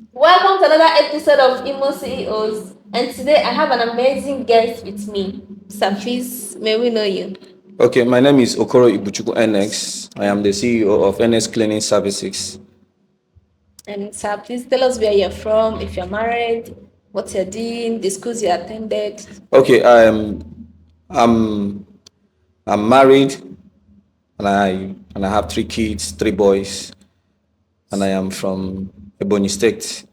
Welcome to another episode of Imo CEOs. And today I have an amazing guest with me. Sir, please, may we know you? Okay, my name is Okoro Ibuchukwu NX. I am the CEO of Ernest Cleaning Services. And sir, please tell us where you're from, if you're married, what you're doing, the schools you attended. Okay, I'm I'm married and I have three kids, three boys, and I am from Ebony State.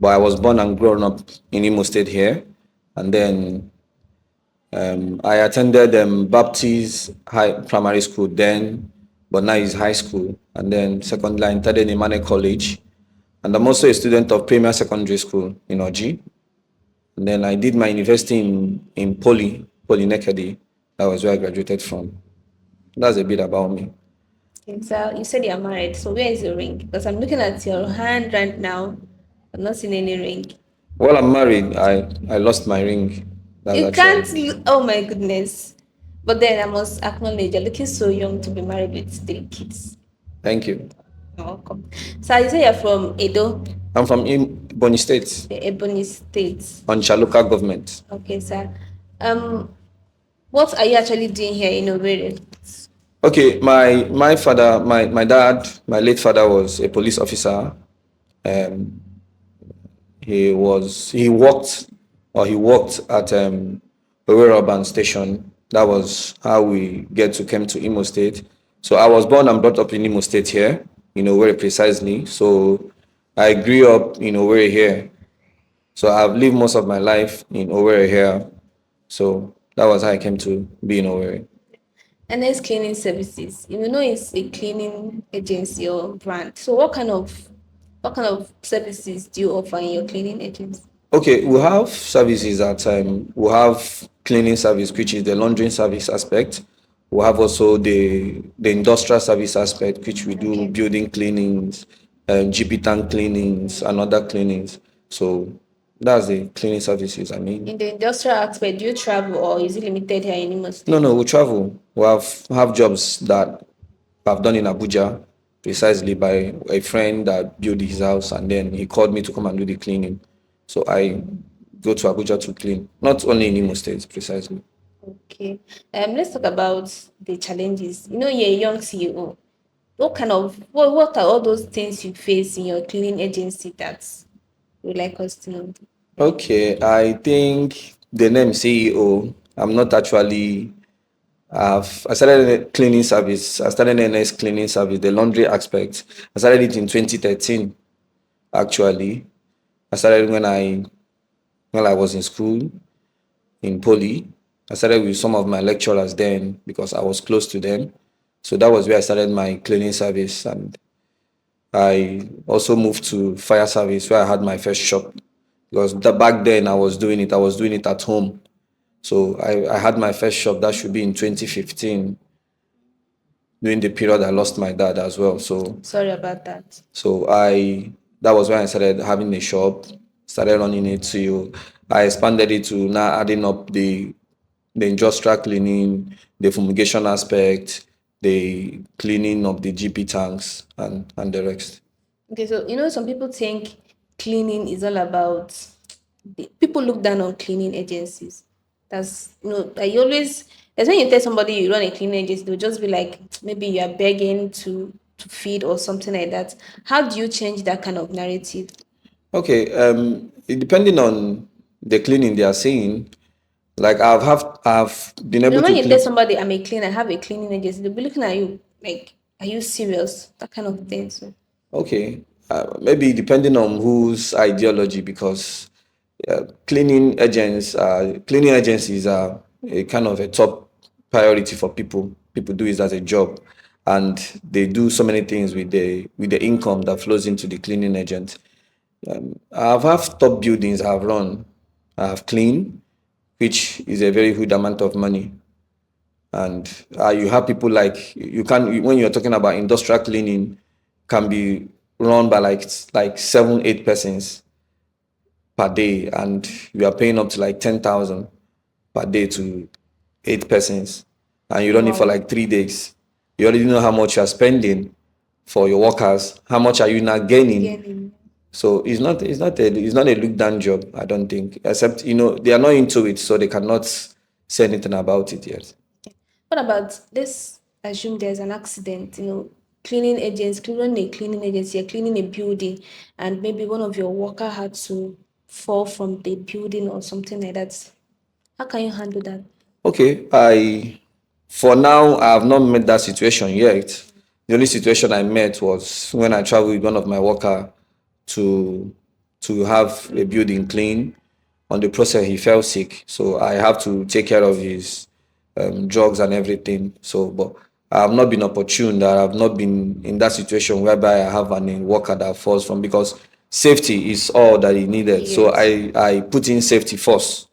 But I was born and grown up in Imo State here, and then I attended Baptist High Primary School then, but now it's high school, and then secondly I entered in Emmanuel College, and I'm also a student of Premier Secondary School in Oji. And then I did my university in Poly Nekede. That was where I graduated from. That's a bit about me. Okay, so you said you're married. So where is your ring? Because I'm looking at your hand right now. I'm not seeing any ring. While I'm married, I lost my ring. That's You can't. actually. Oh my goodness. But then I must acknowledge you're looking so young to be married with three kids. Thank you. You're welcome. So you say you're from Edo, I'm from Ebony State, the Ebony State. Onitsha local government. Okay, sir. Um, what are you actually doing here in Owerri? Okay, my father, my dad, my late father was a police officer. Um, he worked at Owerri Urban Station. That was how we came to Imo State. So I was born and brought up in Imo State here, Owerri precisely. So I grew up in Owerri here. So I've lived most of my life in Owerri here. So that was how I came to be in Owerri. Ernest Cleaning Services. You know it's a cleaning agency or brand. So what kind of services do you offer in your cleaning agency? Okay, we have services at we have cleaning service, which is the laundering service aspect. We have also the industrial service aspect, which we do Okay. building cleanings, GP tank cleanings, and other cleanings. So that's the cleaning services. I mean, In the industrial aspect, do you travel or is it limited here in Imo no, State? no, we travel. We have jobs that I've done in Abuja, precisely by a friend that built his house, and then he called me to come and do the cleaning. So I go to Abuja to clean, not only in Imo State, precisely. Okay. Let's talk about the challenges. You know, you're a young CEO. What are all those things you face in your cleaning agency that you'd like us to know? Okay, I think the name CEO, I'm not actually. I started a cleaning service. I started an NS cleaning service, the laundry aspect. I started it in 2013. Actually, I started when I was in school in Poly. I started with some of my lecturers then because I was close to them. So that was where I started my cleaning service, and I also moved to fire service where I had my first shop because back then I was doing it at home. So I had my first shop. That should be in 2015 during the period I lost my dad as well. So Sorry about that. so I that was when I started having a shop, started running it to I expanded it to now adding up the industrial cleaning, the fumigation aspect, the cleaning of the GP tanks and the rest. Okay, so you know, some people think cleaning is all about people look down on cleaning agencies. That's I always that's when you tell somebody you run a cleaning agency, they'll just be like, maybe you are begging to feed or something like that. How do you change that kind of narrative? Okay, depending on the cleaning they are saying, like I've been You know, able when to you tell clean. somebody I'm a cleaner, I have a cleaning agency, they'll be looking at you like, are you serious? That kind of thing. So Okay, maybe depending on whose ideology, because cleaning agencies are a kind of a top priority for people. People do it as a job, and they do so many things with the income that flows into the cleaning agent. I've have top buildings I've run, I've cleaned, which is a very good amount of money. And you have people like you can when you're talking about industrial cleaning, can be run by like 7, 8 persons per day, and you are paying up to like 10,000 per day to 8 persons, and you run it for wow. like 3 days. You already know how much you are spending for your workers. How much are you now gaining? Again. So it's not a look down job, I don't think. Except, they are not into it, so they cannot say anything about it yet. What about let's assume there's an accident, cleaning agents, cleaning a cleaning agency, you're cleaning a building, and maybe one of your worker had to fall from the building or something like that. How can you handle that? Okay, for now, I have not met that situation yet. The only situation I met was when I traveled with one of my worker to have a building clean. On the process, he fell sick, so I have to take care of his drugs and everything. So, but I have not been opportune, that I have not been in that situation whereby I have a worker that falls from, because safety is all that he needed. So Yes. I put in safety first.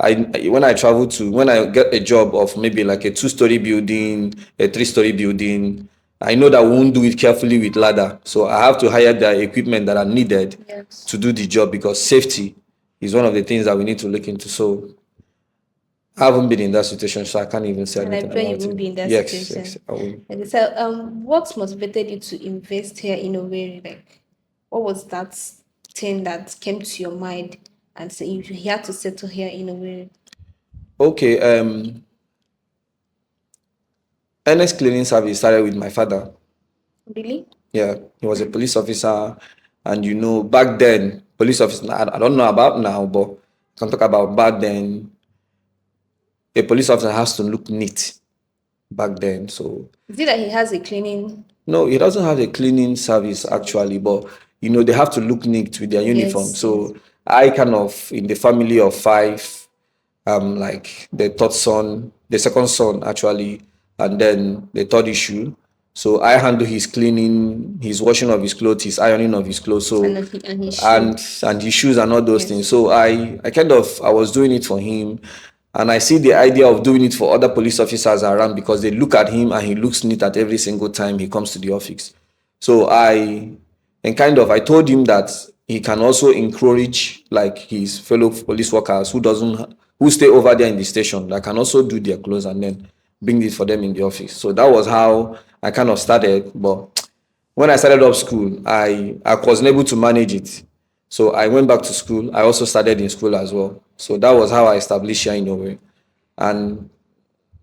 When I travel to when I get a job of maybe like a 2-story building, a 3-story building, I know that we won't do it carefully with ladder. So I have to hire the equipment that are needed Yes. to do the job, because safety is one of the things that we need to look into. So I haven't been in that situation, so I can't even say And I anything pray you about it. won't be in that Yes, yes, situation. I will. Okay, so what motivated you to invest here in Owerri? Like, what was that thing that came to your mind and say you had to settle here in Owerri? Okay, Ernest Cleaning Service started with my father. Really? Yeah, he was a police officer, and back then, police officer. I don't know about now, but I can talk about back then. A police officer has to look neat back then. So Is it that he has a cleaning? no, he doesn't have a cleaning service Service. actually, but they have to look neat with their uniform. Yes, yes. So I kind of, in the family of five, like the third son, the second son actually, and then the third issue. So I handle his cleaning, his washing of his clothes, his ironing of his clothes. So And his shoe. and his shoes and all those things. Yes. So I was doing it for him, and I see the idea of doing it for other police officers around, because they look at him and he looks neat at every single time he comes to the office. So I told him that he can also encourage like his fellow police workers who stay over there in the station, that can also do their clothes and then bring it for them in the office. So that was how I kind of started. But when I started up school, I wasn't able to manage it. So I went back to school. I also started in school as well. So that was how I established here in Owerri. And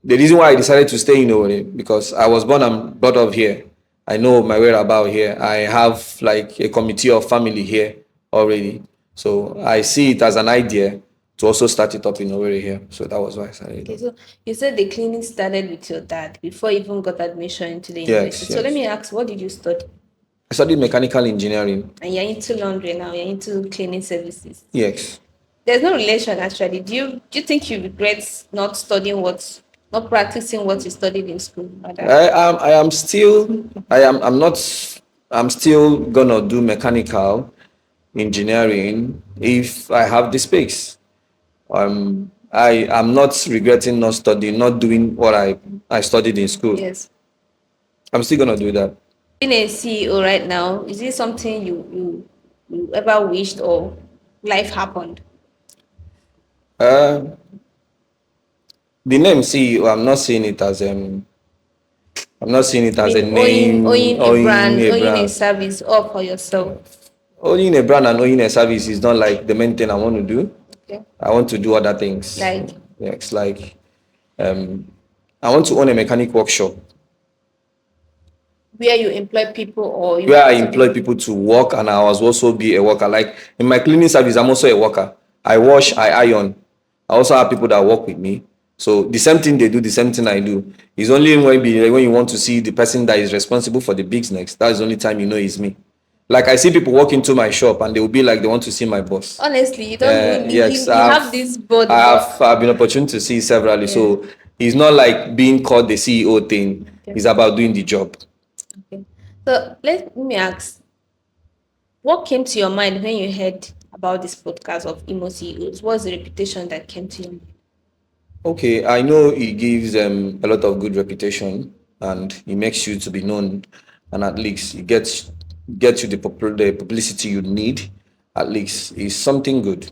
the reason why I decided to stay in Owerri, because I was born and brought up here. I know my whereabouts here. I have like a committee of family here already. So I see it as an idea to also start it up in Owerri here. So that was why I started it Okay, up. so you said the cleaning started with your dad before you even got admission into the university. Yes, So let yes. me ask, what did you study? I studied mechanical engineering. And you're into laundry now, you're into cleaning services. Yes. There's no relation actually. Do you think you regret not practicing what you studied in school? Rather? I'm not, I'm still gonna do mechanical engineering if I have the space. I am not regretting not studying, not doing what I studied in school. Yes. I'm still gonna do that. Being a CEO right now, is it something you ever wished or life happened? Uh, the name CEO, I'm not seeing it I as a mean, owning name, a owning brand, a owning a brand. service all for yourself. Owning a brand and owning a service is not like the main thing I want to do. Okay. I want to do other things. Like Yeah, it's like um, I want to own a mechanic workshop where you employ people or you where I have to employ be. people to work, and I was also be a worker. Like in my cleaning service, I'm also a worker. I wash, I iron. I also have people that work with me. So the same thing they do, the same thing I do. It's only when you want to see the person that is responsible for the business. That's the only time you know it's me. Like I see people walk into my shop and they will be like they want to see my boss. Honestly, you don't even Yes, you have this board work. I've been opportunity to see severally. Yeah. So it's not like being called the CEO thing. Okay. It's about doing the job. Okay. So let me ask, what came to your mind when you heard about this podcast of Imo CEOs? What's the reputation that came to you? Okay, I know it gives a lot of good reputation, and it makes you to be known, and at least it gets you the publicity you need. At least is something good.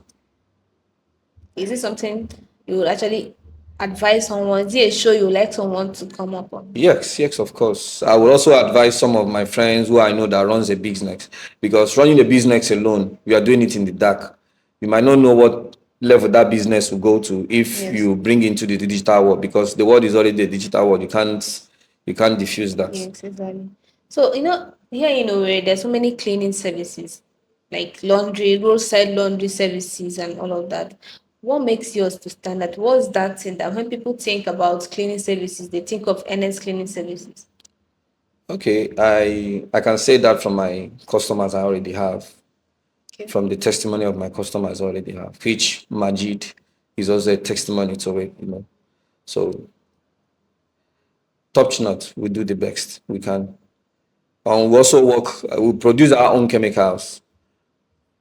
Is it something you would actually? advise someone? Is it a show you like someone to come up on? Yes, yes, of course. I would also advise some of my friends who I know that runs a business, because running a business alone, we are doing it in the dark. You might not know what level that business will go to if Yes. you bring into the digital world, because the world is already a digital world. You can't diffuse that. Yes, exactly. So, here in Owerri, there's so many cleaning services, like laundry, roadside laundry services, and all of that. What makes yours to stand out? What's that thing that when people think about cleaning services, they think of Ernest Cleaning Services? Okay, I can say that from my customers I already have, Okay. from the testimony of my customers I already have, which Majid is also a testimony to it. So top notch, we do the best we can. We also we produce our own chemicals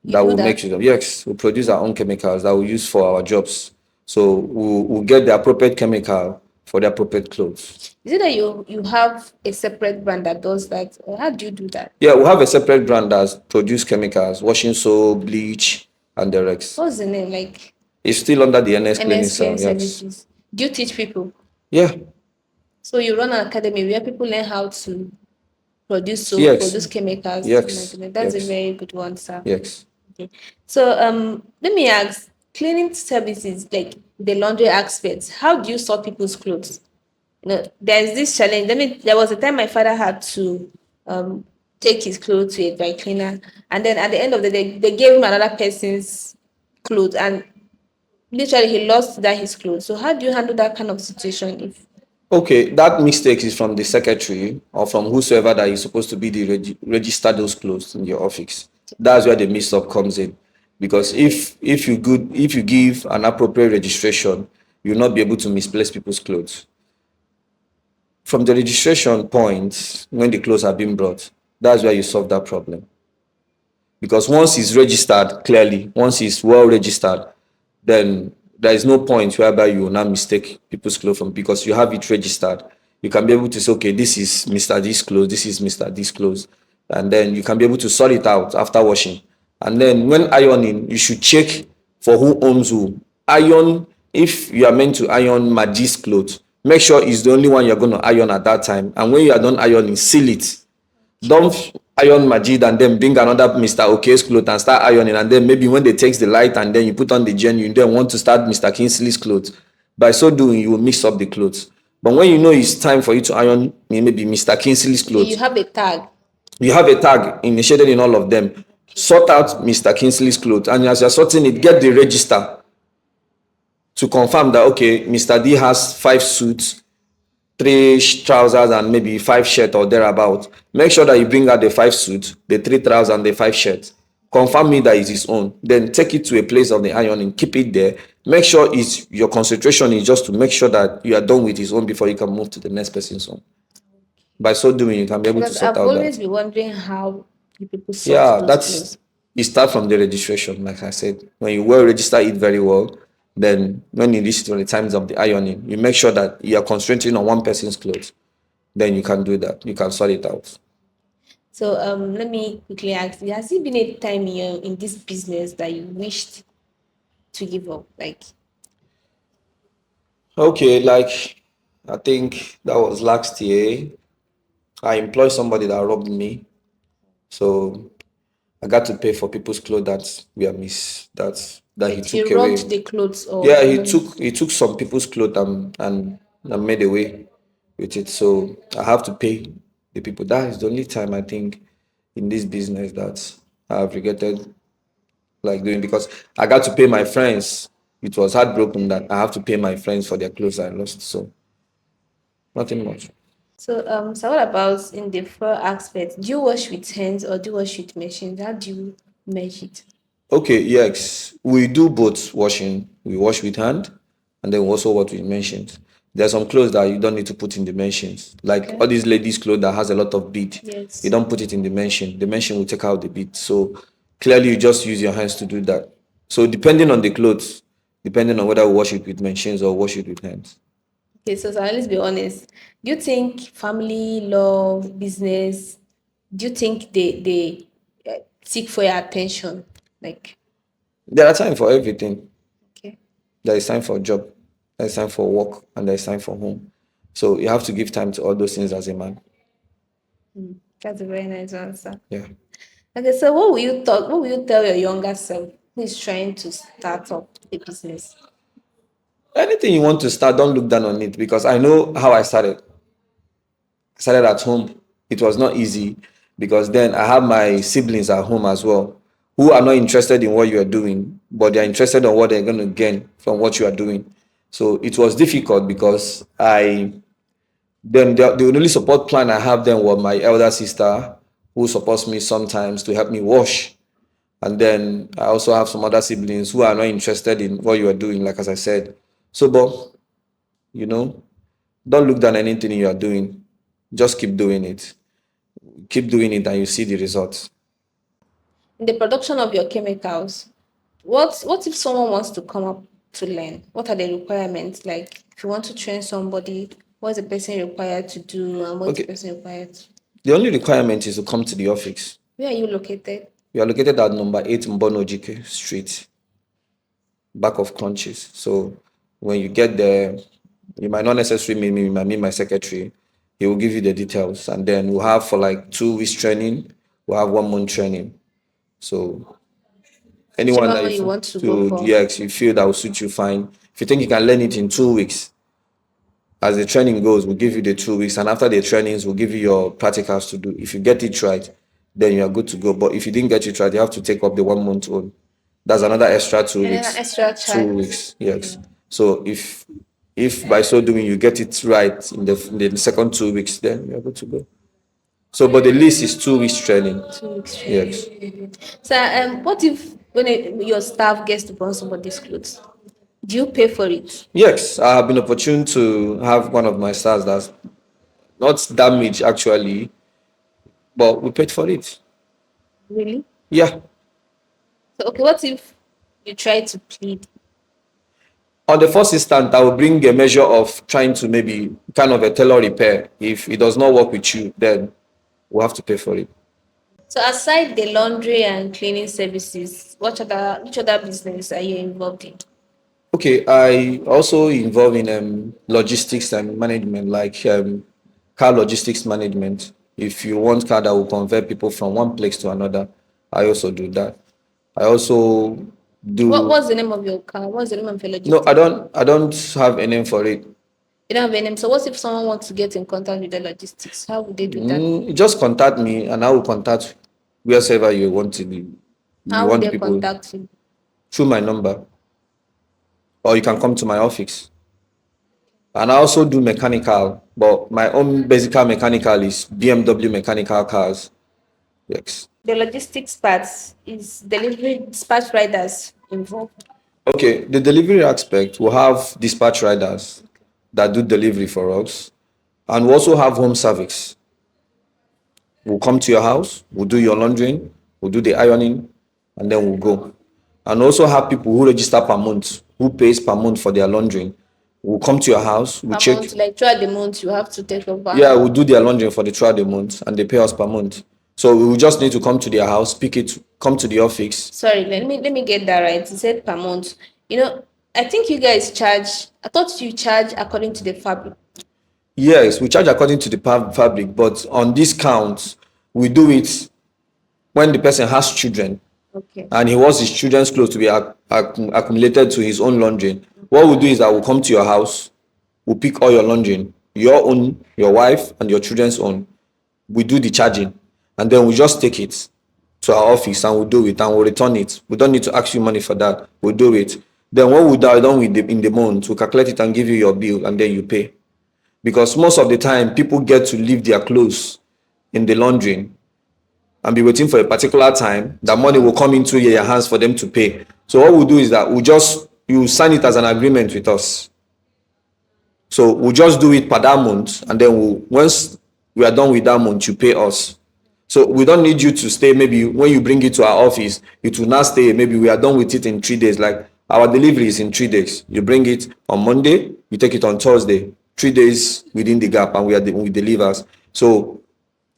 You that do will make that? sure. Yes, we produce our own chemicals that we use for our jobs. So we'll get the appropriate chemical for the appropriate clothes. Is it that you have a separate brand that does that? Or how do you do that? Yeah, we have a separate brand that produce chemicals, washing soap, bleach, and the rest. What's the name? Like It's still under the NS Cleaning MS Cleaning Service. Yes. Services. Do you teach people? Yeah. So you run an academy where people learn how to produce soap, Yes. produce chemicals. Oh my Yes. goodness, that's a Yes. very good one, sir. Yes. Okay. So let me ask, cleaning services like the laundry aspects, how do you sort people's clothes? There's this challenge. There was a time my father had to um take his clothes to a dry cleaner, and then at the end of the day, they gave him another person's clothes, and literally he lost that his clothes. So how do you handle that kind of situation if Okay, that mistake is from the secretary or from whosoever that is supposed to be the register those clothes in your office. That's where the mix-up comes in, because if you give an appropriate registration, you'll not be able to misplace people's clothes. From the registration point, when the clothes are being brought, that's where you solve that problem. Because once it's registered clearly, once it's well registered, then there is no point whereby you will not mistake people's clothes from, because you have it registered. You can be able to say, okay, this is Mr. This clothes, this is Mr. This clothes, and then you can be able to sort it out after washing. And then when ironing, you should check for who owns who. Iron, if you are meant to iron Majid's clothes, make sure it's the only one you're going to iron at that time. And when you are done ironing, seal it. Don't iron Majid and then bring another Mr. Ok's clothes and start ironing, and then maybe when they takes the light and then you put on the genuine, you then want to start Mr. Kingsley's clothes. By so doing, you will mix up the clothes. But when you know it's time for you to iron maybe Mr. Kingsley's okay, you clothes, have a tag? you have a tag initiated in all of them. Sort out Mr. Kingsley's clothes, and as you're sorting it, get the register to confirm that okay, Mr. D has 5 suits, three trousers, and maybe 5 shirts or thereabout. Make sure that you bring out the 5 suits, the 3 trousers, and the 5 shirts. Confirm me that it's his own. Then take it to a place of the ironing. Keep it there. Make sure it's your concentration is just to make sure that you are done with his own before you can move to the next person's own. By so doing, you can be able to Because sort I've out always that. been wondering how you people sort Yeah, those that's clothes. it. Start from the registration, like I said. When you well register it very well, then when you reach to the times of the ironing, you make sure that you are concentrating on one person's clothes. Then you can do that. You can sort it out. So let me quickly ask you, has it been a time in this business that you wished to give up? Like Okay, like I think that was last year. I employed somebody that robbed me. So I got to pay for people's clothes that were that he wait, he took robbed away. the clothes of Yeah, he somebody. took some people's clothes and made away with it. So I have to pay the people. That is the only time I think in this business that I have regretted like doing, because I got to pay my friends. It was heartbroken that I have to pay my friends for their clothes I lost. So nothing much. So what about in the four aspects? Do you wash with hands or do you wash with machines? How do you measure it? Okay, yes, we do both washing. We wash with hand, and then also what we mentioned. There are some clothes that you don't need to put in the mentions, like Okay. all these ladies' clothes that has a lot of bead. You Yes. don't put it in the mention. The mention will take out the bead. So clearly, you just use your hands to do that. So depending on the clothes, depending on whether we wash it with mentions or wash it with hands. Okay, so let's be honest. Do you think family, love, business, do you think they seek for your attention? Like, There are time for everything. okay. There is time for job. there's time for work, and there's time for home. So you have to give time to all those things as a man. That's a very nice answer. Yeah. Okay, so what will you talk? What will you tell your younger self who is trying to start up a business? Anything you want to start, don't look down on it, because I know how I started. I started at home. It was not easy because then I have my siblings at home as well who are not interested in what you are doing, but they're interested in what they're going to gain from what you are doing. So it was difficult because the only support plan I have then was my elder sister who supports me sometimes to help me wash. And then I also have some other siblings who are not interested in what you are doing, like as I said. So, but you know, don't look down anything you are doing. Just keep doing it. Keep doing it and you see the results. In the production of your chemicals, what if someone wants to come up to learn? What are the requirements? Like if you want to train somebody, what is the person required to do and what is the Okay. person required to? The only requirement is to come to the office. Where are you located? We are located at number 8 Mbono GK Street, back of Crunches. So when you get there, you might not necessarily meet me, you might meet my secretary. He will give you the details. And then we'll have for like 2 weeks training, we'll have 1 month training. So anyone Whichever that one you you want to go to for. yes, you feel that will suit you fine. If you think you can learn it in 2 weeks, as the training goes, we'll give you the 2 weeks, and after the trainings, we'll give you your practicals to do. If you get it right, then you are good to go. But if you didn't get it right, you have to take up the 1 month old. That's another extra two And then an weeks. extra Two charge. weeks, yes. So if by so doing you get it right in the second 2 weeks, then you're good to go. So, but the least is 2 weeks training. 2 weeks Yes. training. So what if when your staff gets to burn somebody's clothes? Do you pay for it? Yes, I have been opportune to have one of my stars that's not damaged actually, but we paid for it. Really? Yeah. So okay, what if you try to plead? On the first instant, I will bring a measure of trying to maybe kind of a tailor repair. If it does not work with you, then we'll have to pay for it. So aside the laundry and cleaning services, which other business are you involved in? Okay, I also involve in logistics and management, like car logistics management. If you want car that will convert people from one place to another, I also do that. I also do. What's the name of your car? What's the name of your No, I logistics? don't. I don't have a name for it. You don't have a name. So what if someone wants to get in contact with the logistics? How would they do that? Just contact me, and I will contact wherever you want to be. You How would want the they people contact you? through my number, or you can come to my office. And I also do mechanical, but my own basic mechanical is BMW mechanical cars. Yes. The logistics parts is delivery dispatch riders involved. Okay, the delivery aspect will have dispatch riders that do delivery for us, and we also have home service. We'll come to your house, we'll do your laundering, we'll do the ironing, and then we'll go. And also have people who register per month, who pays per month for their laundering. We'll come to your house, we'll Per check. month, like throughout the month, you have to take over. Yeah, we'll do their laundry for the throughout the month, and they pay us per month. So we will just need to come to their house, pick it, come to the office. Sorry, let me get that right. You said per month. I think you guys charge. I thought you charge according to the fabric. Yes, we charge according to the fabric, but on this count, we do it when the person has children Okay. and he wants his children's clothes to be accumulated to his own laundry. What we'll do is that we'll come to your house, we'll pick all your laundry, your own, your wife, and your children's own. We do the charging, and then we just take it to our office and we'll do it and we'll return it. We don't need to ask you money for that. We'll do it. Then when we are done with in the month, we'll calculate it and give you your bill and then you pay. Because most of the time, people get to leave their clothes in the laundry and be waiting for a particular time that money will come into your hands for them to pay. So what we'll do is that you sign it as an agreement with us. So we'll just do it per that month, and then once we are done with that month, you pay us. So we don't need you to stay. Maybe when you bring it to our office, it will not stay. Maybe we are done with it in 3 days. Like our delivery is in 3 days. You bring it on Monday, you take it on Thursday. 3 days within the gap, and we deliver. So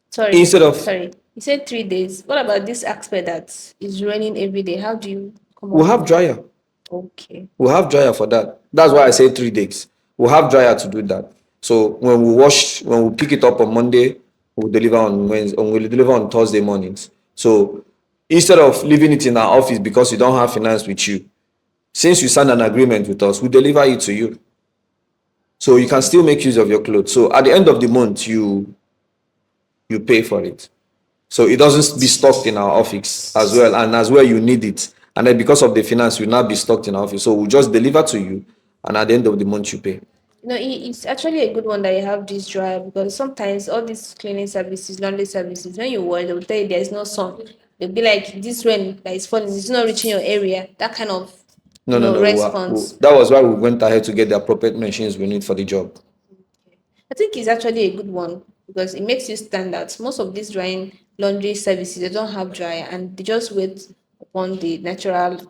Sorry, instead of sorry. You said 3 days. What about this aspect that is running every day? How do you come we up have with that? dryer. Okay. We'll have dryer for that. That's why I say 3 days. We'll have dryer to do that. So when we pick it up on Monday, we'll deliver on Wednesday, we'll deliver on Thursday mornings. So instead of leaving it in our office because you don't have finance with you, since you signed an agreement with us, we deliver it to you. So you can still make use of your clothes. So at the end of the month, you pay for it. So it doesn't be stocked in our office as well. And as well, you need it. And then because of the finance, will not be stocked in our office. So we'll just deliver to you. And at the end of the month, you pay. No, it's actually a good one that you have this dryer because sometimes all these cleaning services, laundry services, when you work, they'll tell you there's no sun. They'll be like, this rain that is falling, it's not reaching your area. That kind of, No, no, no. response. That was why we went ahead to get the appropriate machines we need for the job. I think it's actually a good one because it makes you stand out. Most of these drying laundry services, they don't have dryer and they just wait upon the natural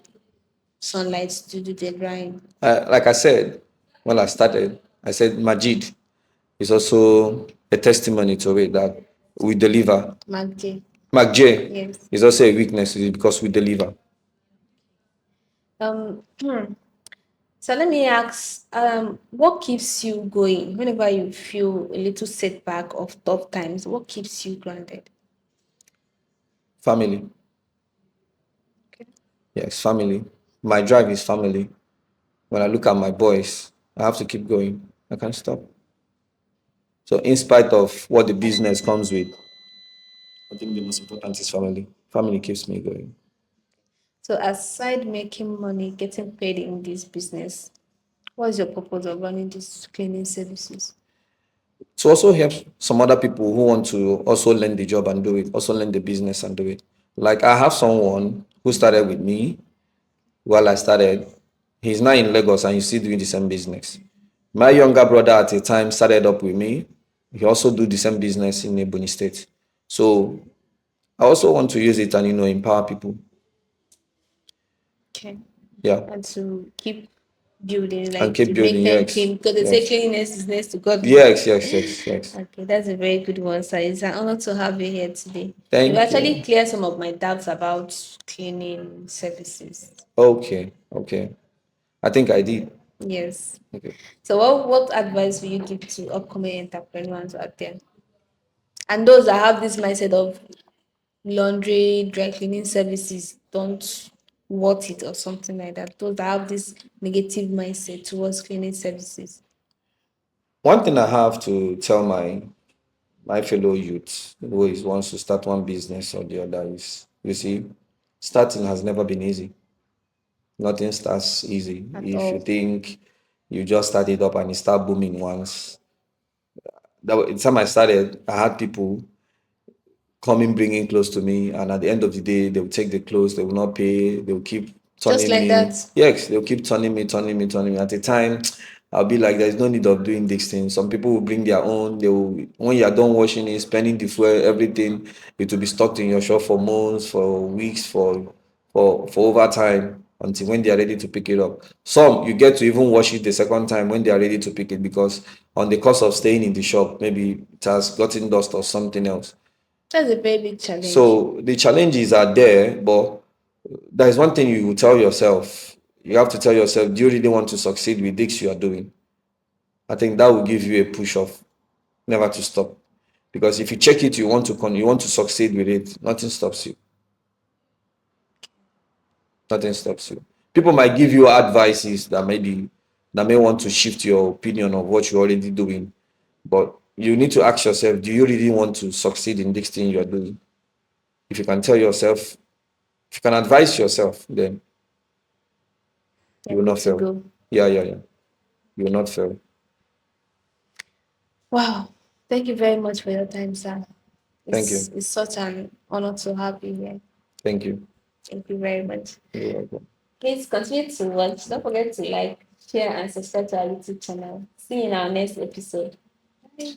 sunlight to do the drying. Like I said, when I started, I said Majid is also a testimony to it that we deliver. Magdi. MacJ Yes. is also a weakness because we deliver. Um, so let me ask, what keeps you going whenever you feel a little setback of tough times? What keeps you grounded? Family. Okay. Yes, family. My drive is family. When I look at my boys, I have to keep going. I can't stop. So, in spite of what the business comes with, I think the most important is family. Family keeps me going. So aside making money, getting paid in this business, what's your purpose of running these cleaning services? To also help some other people who want to also learn the job and do it, also learn the business and do it. Like I have someone who started with me while I started. He's now in Lagos and he's still doing the same business. My younger brother at the time started up with me. He also do the same business in Imo State. So I also want to use it and empower people. Okay. Yeah. And to keep building, And like keep to make building. them Yes. clean, because they say Yes. cleanliness is next to godliness. Yes, yes, yes, yes. Okay, that's a very good one. So it's an honor to have you here today. You've Thank actually you. cleared some of my doubts about cleaning services. Okay, okay. I think I did. Yes. Okay. So what advice will you give to upcoming entrepreneurs out there? And those that have this mindset of laundry, dry cleaning services don't worth it or something like that. Those that have this negative mindset towards cleaning services. One thing I have to tell my fellow youth who is wants to start one business or the other is, you see, starting has never been easy. Nothing starts easy. At If you all. think you just start it up and it start booming once, the time I started, I had people coming, bringing clothes to me, and at the end of the day, they will take the clothes, they will not pay, they will keep Just turning like me. that. Yes, they'll keep turning me, turning me, turning me. At the time, I'll be like, there's no need of doing this thing. Some people will bring their own. They will, when you are done washing it, spending the fuel, everything, it will be stocked in your shop for months, for weeks, for over time until when they are ready to pick it up. Some you get to even wash it the second time when they are ready to pick it because on the course of staying in the shop, maybe it has gotten dust or something else. That's a very big challenge. So the challenges are there, but there is one thing you will tell yourself. You have to tell yourself, do you really want to succeed with this you are doing? I think that will give you a push of never to stop. Because if you check it, you want to succeed with it, nothing stops you. Nothing stops you. People might give you advices that may want to shift your opinion of what you're already doing. But you need to ask yourself, do you really want to succeed in this thing you're doing? If you can tell yourself, if you can advise yourself, then you You're will good not to fail. go. Yeah, yeah, yeah. You will not fail. Wow. Thank you very much for your time, sir. Thank It's you. it's such an honor to have you here. Thank you. Thank you very much. You're welcome. Please continue to watch. Don't forget to like, share, and subscribe to our YouTube channel. See you in our next episode. Bye.